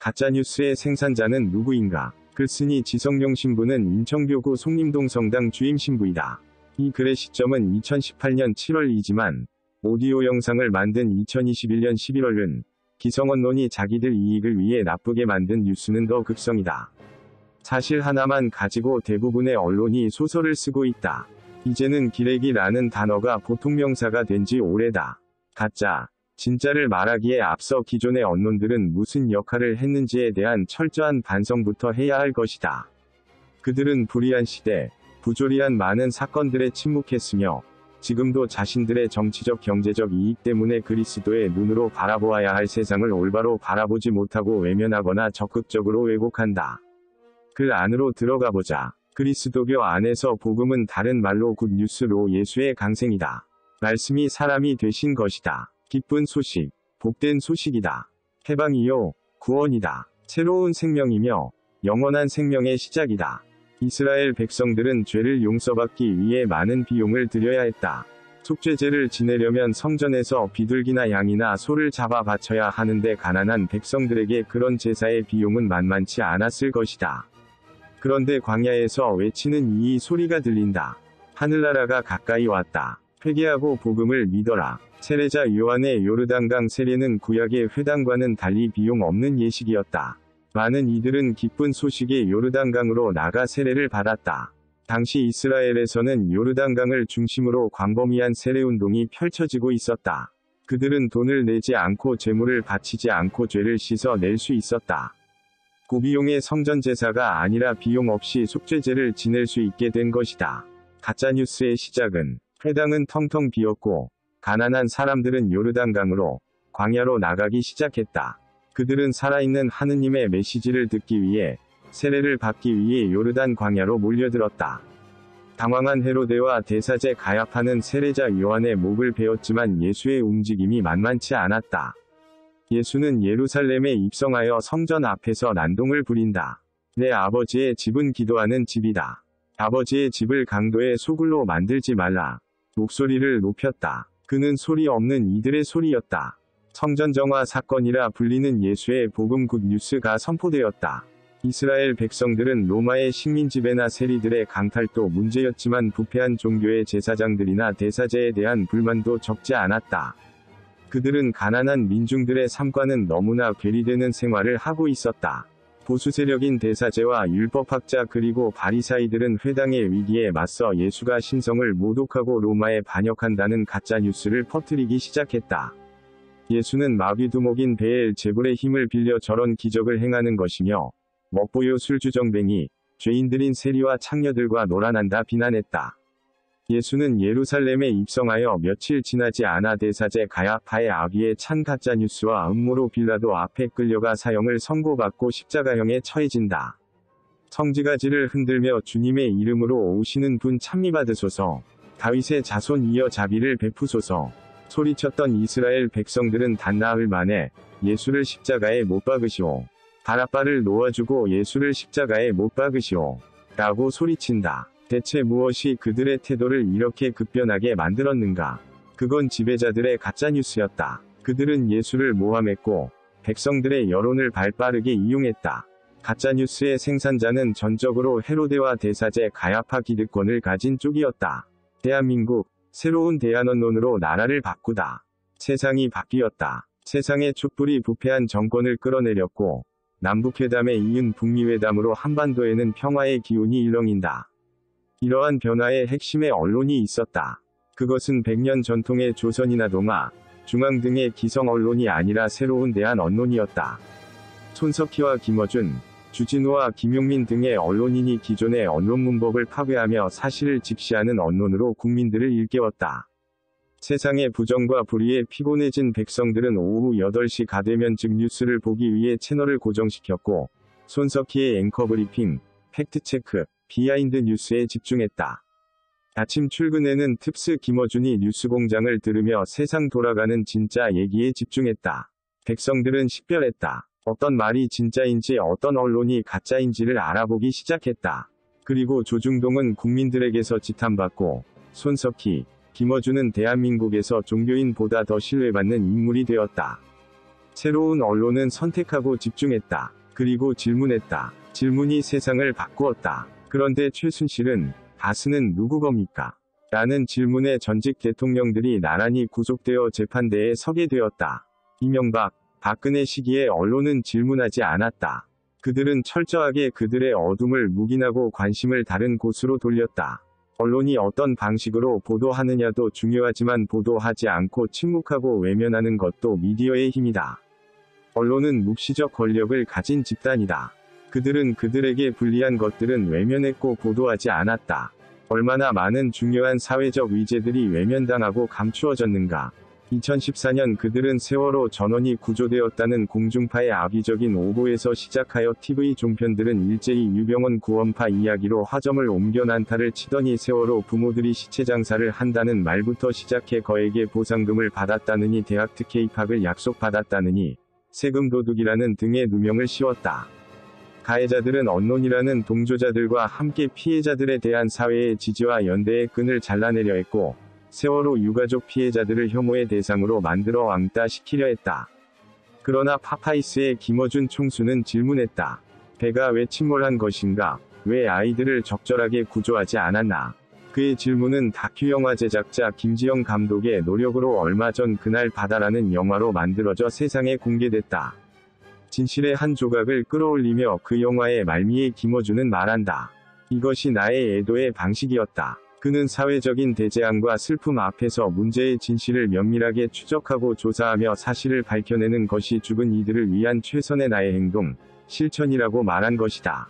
가짜뉴스의 생산자는 누구인가? 글쓴이 지성용 신부는 인천교구 송림동 성당 주임 신부이다. 이 글의 시점은 2018년 7월이지만 오디오 영상을 만든 2021년 11월은 기성언론이 자기들 이익을 위해 나쁘게 만든 뉴스는 더 극성이다. 사실 하나만 가지고 대부분의 언론이 소설을 쓰고 있다. 이제는 기레기라는 단어가 보통 명사가 된 지 오래다. 가짜, 진짜를 말하기에 앞서 기존의 언론들은 무슨 역할을 했는지에 대한 철저한 반성부터 해야 할 것이다. 그들은 불의한 시대, 부조리한 많은 사건들에 침묵했으며 지금도 자신들의 정치적 경제적 이익 때문에 그리스도의 눈으로 바라보아야 할 세상을 올바로 바라보지 못하고 외면하거나 적극적으로 왜곡한다. 글 안으로 들어가 보자. 그리스도교 안에서 복음은 다른 말로 굿뉴스로 예수의 강생이다. 말씀이 사람이 되신 것이다. 기쁜 소식, 복된 소식이다. 해방이요, 구원이다. 새로운 생명이며 영원한 생명의 시작이다. 이스라엘 백성들은 죄를 용서받기 위해 많은 비용을 들여야 했다. 속죄제를 지내려면 성전에서 비둘기나 양이나 소를 잡아 바쳐야 하는데 가난한 백성들에게 그런 제사의 비용은 만만치 않았을 것이다. 그런데 광야에서 외치는 이 소리가 들린다. 하늘나라가 가까이 왔다. 회개하고 복음을 믿어라. 세례자 요한의 요르단강 세례는 구약의 회당과는 달리 비용 없는 예식이었다. 많은 이들은 기쁜 소식의 요르단강으로 나가 세례를 받았다. 당시 이스라엘에서는 요르단강을 중심으로 광범위한 세례운동이 펼쳐지고 있었다. 그들은 돈을 내지 않고 제물을 바치지 않고 죄를 씻어낼 수 있었다. 고비용의 성전 제사가 아니라 비용 없이 속죄제를 지낼 수 있게 된 것이다. 가짜뉴스의 시작은 회당은 텅텅 비었고 가난한 사람들은 요르단강으로 광야로 나가기 시작했다. 그들은 살아있는 하느님의 메시지를 듣기 위해 세례를 받기 위해 요르단 광야로 몰려들었다. 당황한 헤로데와 대사제 가야파는 세례자 요한의 목을 베었지만 예수의 움직임이 만만치 않았다. 예수는 예루살렘에 입성하여 성전 앞에서 난동을 부린다. 내 아버지의 집은 기도하는 집이다. 아버지의 집을 강도의 소굴로 만들지 말라. 목소리를 높였다. 그는 소리 없는 이들의 소리였다. 성전정화 사건이라 불리는 예수의 복음 굿뉴스가 선포되었다. 이스라엘 백성들은 로마의 식민 지배나 세리들의 강탈도 문제였지만 부패한 종교의 제사장들이나 대사제에 대한 불만도 적지 않았다. 그들은 가난한 민중들의 삶과는 너무나 괴리되는 생활을 하고 있었다. 보수 세력인 대사제와 율법학자 그리고 바리사이들은 회당의 위기에 맞서 예수가 신성을 모독하고 로마에 반역한다는 가짜 뉴스를 퍼뜨리기 시작했다. 예수는 마귀두목인 베엘 제불의 힘을 빌려 저런 기적을 행하는 것이며 먹보요 술주정뱅이, 죄인들인 세리와 창녀들과 놀아난다 비난했다. 예수는 예루살렘에 입성하여 며칠 지나지 않아 대사제 가야파의 악의에 찬 가짜뉴스와 음모로 빌라도 앞에 끌려가 사형을 선고받고 십자가형에 처해진다. 성지가지를 흔들며 주님의 이름으로 오시는 분 찬미받으소서. 다윗의 자손 이어 자비를 베푸소서. 소리쳤던 이스라엘 백성들은 단나흘 만에 예수를 십자가에 못 박으시오. 바라바를 놓아주고 예수를 십자가에 못 박으시오. 라고 소리친다. 대체 무엇이 그들의 태도를 이렇게 급변하게 만들었는가? 그건 지배자들의 가짜뉴스였다. 그들은 예수를 모함했고 백성들의 여론을 발빠르게 이용했다. 가짜뉴스의 생산자는 전적으로 헤로데와 대사제 가야파 기득권을 가진 쪽이었다. 대한민국, 새로운 대한언론으로 나라를 바꾸다. 세상이 바뀌었다. 세상의 촛불이 부패한 정권을 끌어내렸고 남북회담에 이은 북미회담으로 한반도에는 평화의 기운이 일렁인다. 이러한 변화의 핵심에 언론이 있었다. 그것은 100년 전통의 조선이나 동아, 중앙 등의 기성 언론이 아니라 새로운 대한 언론이었다. 손석희와 김어준, 주진우와 김용민 등의 언론인이 기존의 언론 문법을 파괴하며 사실을 직시하는 언론으로 국민들을 일깨웠다. 세상의 부정과 불의에 피곤해진 백성들은 오후 8시가 되면 즉 뉴스를 보기 위해 채널을 고정시켰고 손석희의 앵커 브리핑, 팩트체크, 비하인드 뉴스에 집중했다. 아침 출근에는 틉스 김어준이 뉴스공장을 들으며 세상 돌아가는 진짜 얘기에 집중했다. 백성들은 식별했다. 어떤 말이 진짜인지 어떤 언론이 가짜인지를 알아보기 시작했다. 그리고 조중동은 국민들에게서 지탄받고 손석희, 김어준은 대한민국에서 종교인보다 더 신뢰받는 인물이 되었다. 새로운 언론은 선택하고 집중했다. 그리고 질문했다. 질문이 세상을 바꾸었다. 그런데 최순실은, 다스는 누구 겁니까? 라는 질문에 전직 대통령들이 나란히 구속되어 재판대에 서게 되었다. 이명박, 박근혜 시기에 언론은 질문하지 않았다. 그들은 철저하게 그들의 어둠을 묵인하고 관심을 다른 곳으로 돌렸다. 언론이 어떤 방식으로 보도하느냐도 중요하지만 보도하지 않고 침묵하고 외면하는 것도 미디어의 힘이다. 언론은 묵시적 권력을 가진 집단이다. 그들은 그들에게 불리한 것들은 외면했고 보도하지 않았다. 얼마나 많은 중요한 사회적 위제들이 외면당하고 감추어졌는가. 2014년 그들은 세월호 전원이 구조되었다는 공중파의 악의적인 오보에서 시작하여 TV 종편들은 일제히 유병원 구원파 이야기로 화점을 옮겨 난타를 치더니 세월호 부모들이 시체 장사를 한다는 말부터 시작해 거액의 보상금을 받았다느니 대학 특혜 입학을 약속받았다느니 세금 도둑이라는 등의 누명을 씌웠다. 가해자들은 언론이라는 동조자들과 함께 피해자들에 대한 사회의 지지와 연대의 끈을 잘라내려 했고 세월호 유가족 피해자들을 혐오의 대상으로 만들어 왕따시키려 했다. 그러나 파파이스의 김어준 총수는 질문했다. 배가 왜 침몰한 것인가? 왜 아이들을 적절하게 구조하지 않았나? 그의 질문은 다큐 영화 제작자 김지영 감독의 노력으로 얼마 전 그날 바다라는 영화로 만들어져 세상에 공개됐다. 진실의 한 조각을 끌어올리며 그 영화의 말미에 김어준은 말한다. 이것이 나의 애도의 방식이었다. 그는 사회적인 대재앙과 슬픔 앞에서 문제의 진실을 면밀하게 추적하고 조사하며 사실을 밝혀내는 것이 죽은 이들을 위한 최선의 나의 행동, 실천이라고 말한 것이다.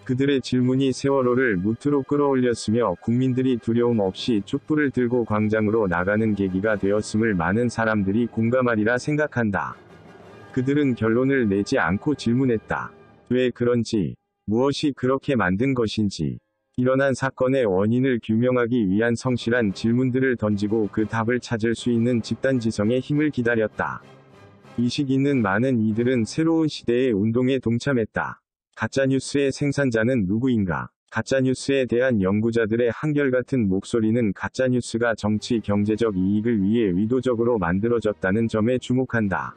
그들의 질문이 세월호를 무트로 끌어올렸으며 국민들이 두려움 없이 촛불을 들고 광장으로 나가는 계기가 되었음을 많은 사람들이 공감하리라 생각한다. 그들은 결론을 내지 않고 질문했다. 왜 그런지, 무엇이 그렇게 만든 것인지, 일어난 사건의 원인을 규명하기 위한 성실한 질문들을 던지고 그 답을 찾을 수 있는 집단지성의 힘을 기다렸다. 의식 있는 많은 이들은 새로운 시대의 운동에 동참했다. 가짜뉴스의 생산자는 누구인가? 가짜뉴스에 대한 연구자들의 한결같은 목소리는 가짜뉴스가 정치 경제적 이익을 위해 의도적으로 만들어졌다는 점에 주목한다.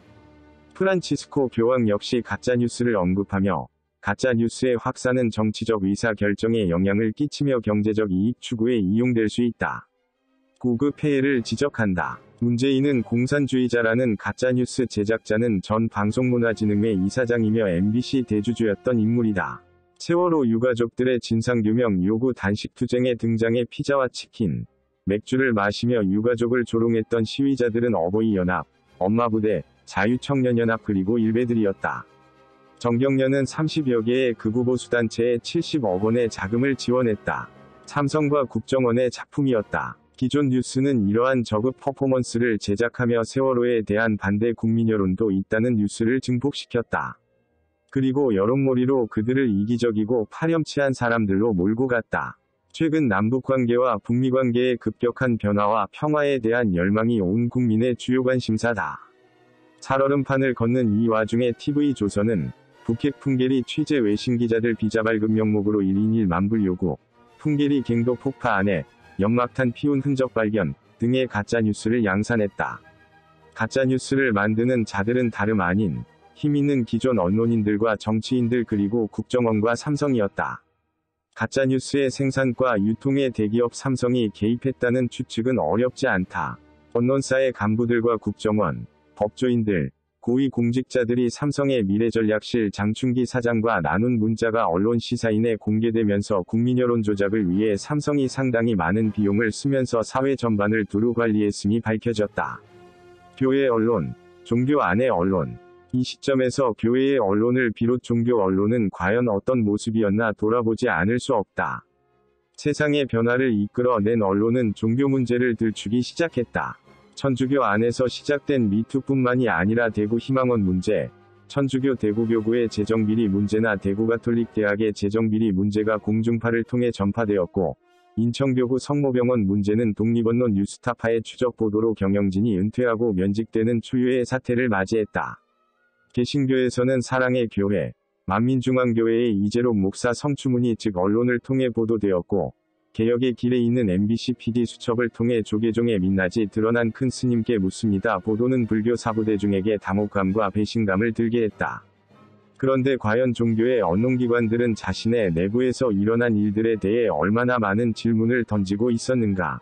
프란치스코 교황 역시 가짜뉴스를 언급하며 가짜뉴스의 확산은 정치적 의사결정에 영향을 끼치며 경제적 이익 추구에 이용될 수 있다. 고급 폐해를 지적한다. 문재인은 공산주의자라는 가짜뉴스 제작자는 전 방송문화진흥회 이사장이며 MBC 대주주였던 인물이다. 세월호 유가족들의 진상규명 요구 단식투쟁에 등장해 피자와 치킨, 맥주를 마시며 유가족을 조롱했던 시위자들은 어버이연합, 엄마부대, 자유청년연합 그리고 일베들이었다. 정경련은 30여 개의 극우보수단체에 70억 원의 자금을 지원했다. 삼성과 국정원의 작품이었다. 기존 뉴스는 이러한 저급 퍼포먼스를 제작하며 세월호에 대한 반대 국민 여론도 있다는 뉴스를 증폭시켰다. 그리고 여론몰이로 그들을 이기적이고 파렴치한 사람들로 몰고 갔다. 최근 남북관계와 북미관계의 급격한 변화와 평화에 대한 열망이 온 국민의 주요 관심사다. 살얼음판을 걷는 이 와중에 TV조선은 북핵 풍계리 취재 외신기자들 비자 발급 명목으로 1인 1만 불 요구, 풍계리 갱도 폭파 안에 연막탄 피운 흔적 발견 등의 가짜뉴스를 양산했다. 가짜뉴스를 만드는 자들은 다름 아닌 힘있는 기존 언론인들과 정치인들 그리고 국정원과 삼성이었다. 가짜뉴스의 생산과 유통에 대기업 삼성이 개입했다는 추측은 어렵지 않다. 언론사의 간부들과 국정원, 법조인들, 고위공직자들이 삼성의 미래전략실 장충기 사장과 나눈 문자가 언론 시사인에 공개되면서 국민여론 조작을 위해 삼성이 상당히 많은 비용을 쓰면서 사회 전반을 두루 관리했음이 밝혀졌다. 교회 언론, 종교 안의 언론. 이 시점에서 교회의 언론을 비롯 종교 언론은 과연 어떤 모습이었나 돌아보지 않을 수 없다. 세상의 변화를 이끌어낸 언론은 종교 문제를 들추기 시작했다. 천주교 안에서 시작된 미투뿐만이 아니라 대구 희망원 문제, 천주교 대구교구의 재정비리 문제나 대구가톨릭대학의 재정비리 문제가 공중파를 통해 전파되었고, 인천교구 성모병원 문제는 독립언론 뉴스타파의 추적 보도로 경영진이 은퇴하고 면직되는 초유의 사태를 맞이했다. 개신교에서는 사랑의 교회, 만민중앙교회의 이재록 목사 성추문이 즉 언론을 통해 보도되었고, 개혁의 길에 있는 MBC PD 수첩을 통해 조계종의 민낯이 드러난 큰 스님께 묻습니다. 보도는 불교 사부대중에게 당혹감과 배신감을 들게 했다. 그런데 과연 종교의 언론기관들은 자신의 내부에서 일어난 일들에 대해 얼마나 많은 질문을 던지고 있었는가?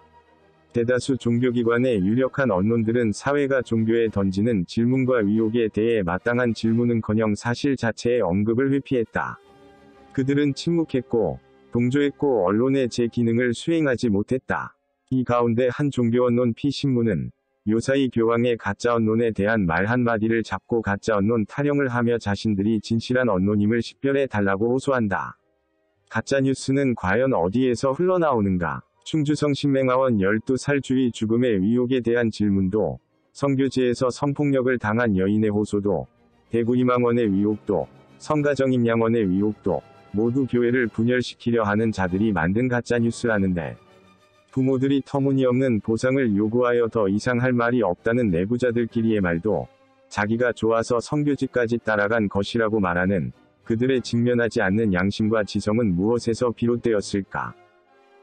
대다수 종교기관의 유력한 언론들은 사회가 종교에 던지는 질문과 의혹에 대해 마땅한 질문은커녕 사실 자체의 언급을 회피했다. 그들은 침묵했고, 동조했고 언론의 제 기능을 수행하지 못했다. 이 가운데 한 종교언론 P신문은 요사이 교황의 가짜 언론에 대한 말 한마디를 잡고 가짜 언론 타령을 하며 자신들이 진실한 언론임을 식별해 달라고 호소한다. 가짜뉴스는 과연 어디에서 흘러나오는가? 충주성 신맹하원 12살 주의 죽음의 의혹에 대한 질문도, 성교지에서 성폭력을 당한 여인의 호소도, 대구 임항원의 의혹도, 성가정 임양원의 의혹도 모두 교회를 분열시키려 하는 자들이 만든 가짜뉴스라는데, 부모들이 터무니없는 보상을 요구하여 더 이상 할 말이 없다는 내부자들끼리의 말도 자기가 좋아서 성교지까지 따라간 것이라고 말하는 그들의 직면하지 않는 양심과 지성은 무엇에서 비롯되었을까?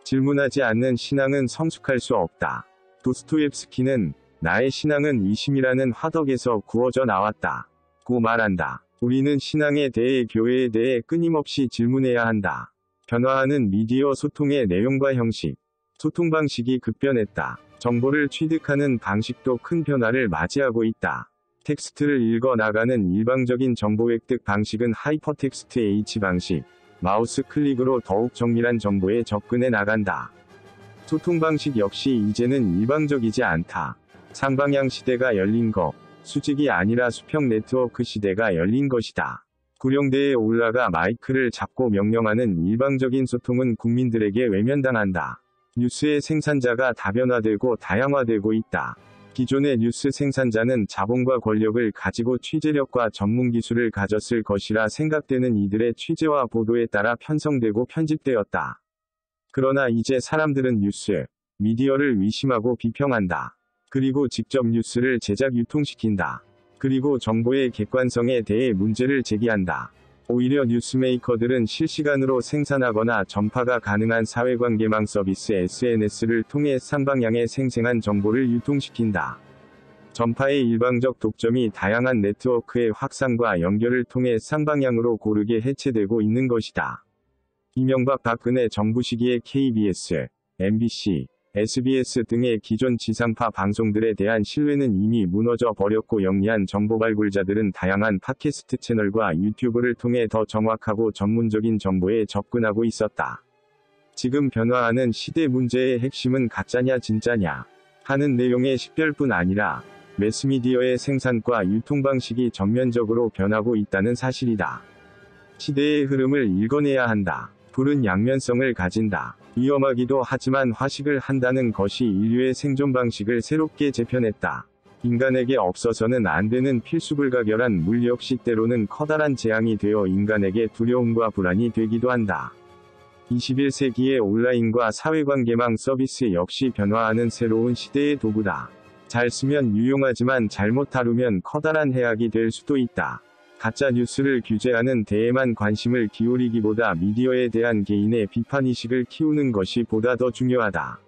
질문하지 않는 신앙은 성숙할 수 없다. 도스토옙스키는 나의 신앙은 의심이라는 화덕에서 구워져 나왔다. 고 말한다. 우리는 신앙에 대해 교회에 대해 끊임없이 질문해야 한다. 변화하는 미디어 소통의 내용과 형식, 소통 방식이 급변했다. 정보를 취득하는 방식도 큰 변화를 맞이하고 있다. 텍스트를 읽어 나가는 일방적인 정보 획득 방식은 하이퍼텍스트 H 방식, 마우스 클릭으로 더욱 정밀한 정보에 접근해 나간다. 소통 방식 역시 이제는 일방적이지 않다. 상방향 시대가 열린 것, 수직이 아니라 수평 네트워크 시대가 열린 것이다. 구령대에 올라가 마이크를 잡고 명령하는 일방적인 소통은 국민들에게 외면당한다. 뉴스의 생산자가 다변화되고 다양화되고 있다. 기존의 뉴스 생산자는 자본과 권력을 가지고 취재력과 전문기술을 가졌을 것이라 생각되는 이들의 취재와 보도에 따라 편성되고 편집되었다. 그러나 이제 사람들은 뉴스, 미디어를 의심하고 비평한다. 그리고 직접 뉴스를 제작 유통시킨다. 그리고 정보의 객관성에 대해 문제를 제기한다. 오히려 뉴스메이커들은 실시간으로 생산하거나 전파가 가능한 사회관계망 서비스 SNS를 통해 쌍방향의 생생한 정보를 유통시킨다. 전파의 일방적 독점이 다양한 네트워크의 확산과 연결을 통해 쌍방향으로 고르게 해체되고 있는 것이다. 이명박 박근혜 정부 시기의 KBS, MBC, SBS 등의 기존 지상파 방송들에 대한 신뢰는 이미 무너져 버렸고 영리한 정보 발굴자들은 다양한 팟캐스트 채널과 유튜브를 통해 더 정확하고 전문적인 정보에 접근하고 있었다. 지금 변화하는 시대 문제의 핵심은 가짜냐 진짜냐 하는 내용의 식별뿐 아니라 매스미디어의 생산과 유통 방식이 전면적으로 변하고 있다는 사실이다. 시대의 흐름을 읽어내야 한다. 불은 양면성을 가진다. 위험하기도 하지만 화식을 한다는 것이 인류의 생존 방식을 새롭게 재편했다. 인간에게 없어서는 안 되는 필수불가결한 물 역시 때로는 커다란 재앙이 되어 인간에게 두려움과 불안이 되기도 한다. 21세기의 온라인과 사회관계망 서비스 역시 변화하는 새로운 시대의 도구다. 잘 쓰면 유용하지만 잘못 다루면 커다란 해악이 될 수도 있다. 가짜 뉴스를 규제하는 데에만 관심을 기울이기보다 미디어에 대한 개인의 비판의식을 키우는 것이 보다 더 중요하다.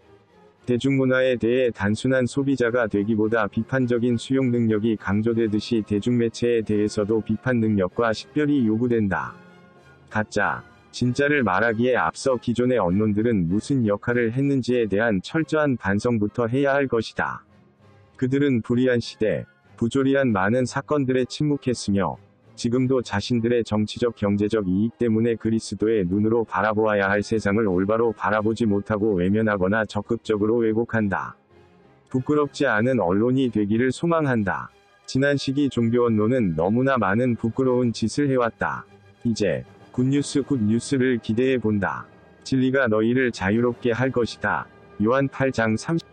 대중문화에 대해 단순한 소비자가 되기보다 비판적인 수용 능력이 강조되듯이 대중매체에 대해서도 비판 능력과 식별이 요구된다. 가짜, 진짜를 말하기에 앞서 기존의 언론들은 무슨 역할을 했는지에 대한 철저한 반성부터 해야 할 것이다. 그들은 불의한 시대, 부조리한 많은 사건들에 침묵했으며 지금도 자신들의 정치적 경제적 이익 때문에 그리스도의 눈으로 바라보아야 할 세상을 올바로 바라보지 못하고 외면하거나 적극적으로 왜곡한다. 부끄럽지 않은 언론이 되기를 소망한다. 지난 시기 종교 언론은 너무나 많은 부끄러운 짓을 해왔다. 이제 굿뉴스를 기대해 본다. 진리가 너희를 자유롭게 할 것이다. 요한 8장 30